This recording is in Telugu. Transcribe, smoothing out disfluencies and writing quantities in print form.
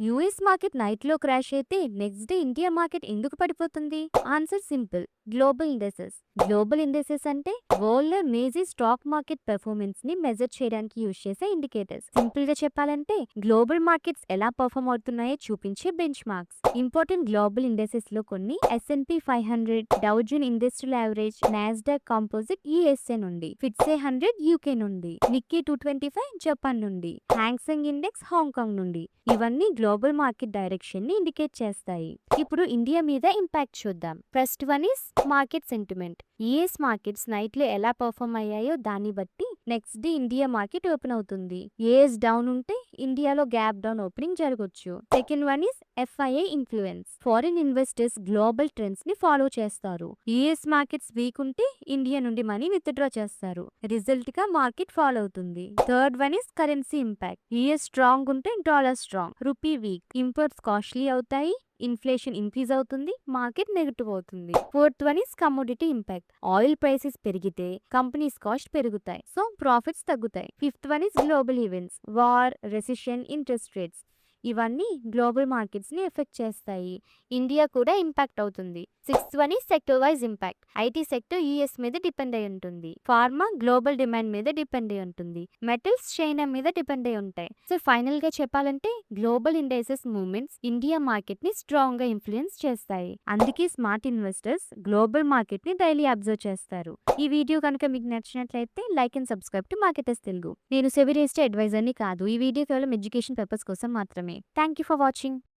యూఎస్ మార్కెట్ నైట్లో క్రాష్ అయితే నెక్స్ట్ డే ఇండియా మార్కెట్ ఎందుకు పడిపోతుంది? Answer simple. Global indexes. Global indexes అంటే వరల్డ్ లో మేజర్ స్టాక్ మార్కెట్ పెర్ఫార్మెన్స్ ని మెజర్ చేయడానికి యూజ్ చేసే ఇండికేటర్స్. సింపుల్ గా చెప్పాలంటే గ్లోబల్ మార్కెట్స్ ఎలా పర్ఫార్మ్ అవుతున్నాయో చూపించే benchmarks. Important global indexes లో కొన్ని S&P 500, Dow Jones industrial average, Nasdaq composite USA నుండి, FTSE 100 UK నుండి, నిక్కీ 225 జపాన్ నుండి, హ్యాంగ్సెంగ్ ఇండెక్స్ హాంకాంగ్ నుండి. ఇవన్నీ గ్లోబల్ మార్కెట్ డైరెక్షన్ ని ఇండికేట్ చేస్తాయి. ఇప్పుడు ఇండియా మీద ఇంపాక్ట్ చూద్దాం. First one is market sentiment. US markets night లో ఎలా పర్ఫార్మ్ అయ్యాయో దాన్ని బట్టి next day India market open అవుతుంది. యుఎస్ డౌన్ ఉంటే ఇండియాలో గ్యాప్ డౌన్ ఓపెనింగ్ జరగొచ్చు. Second one is FII influence. Foreign investors global trends ని ఫాలో చేస్తారు. యుఎస్ మార్కెట్స్ వీక్ ఉంటే ఇండియా నుండి మనీ విత్డ్రా చేస్తారు. రిజల్ట్ గా మార్కెట్ ఫాలో అవుతుంది. Third one is currency impact. US strong ఉంటే dollar strong, rupee week, imports costly అవుతాయి, ఇన్ఫ్లేషన్ ఇంక్రీజ్ అవుతుంది, మార్కెట్ నెగటివ్ అవుతుంది. Fourth one is commodity impact. Oil prices పెరిగితే కంపెనీస్ కాస్ట్ పెరుగుతాయి, సో ప్రాఫిట్స్ తగ్గుతాయి. Fifth one is global events. War, recession, interest rates. ఇవన్నీ గ్లోబల్ మార్కెట్స్ ని ఎఫెక్ట్ చేస్తాయి. ఇండియా కూడా ఇంపాక్ట్ అవుతుంది. Sixth one is sector wise impact. IT sector US మీద డిపెండ్ అయి ఉంటుంది. ఫార్మా గ్లోబల్ డిమాండ్ మీద డిపెండ్ అయి ఉంటుంది. మెటల్స్ చైనా మీద డిపెండ్ అయి ఉంటాయి. సో ఫైనల్ గా చెప్పాలంటే global indexes movements India market ని స్ట్రాంగ్ గా ఇన్ఫ్లుయెన్స్ చేస్తాయి. అందుకే స్మార్ట్ ఇన్వెస్టర్స్ గ్లోబల్ మార్కెట్ ని డైలీ అబ్జర్వ్ చేస్తారు. ఈ వీడియో కనుక మీకు నచ్చినట్లయితే like and subscribe to marketers Telugu. నేను సెబీ రిజిస్టర్డ్ అడ్వైజర్ ని కాదు. ఈ వీడియో కేవలం ఎడ్యుకేషన్ పర్పస్ కోసం మాత్రమే. Thank you for watching.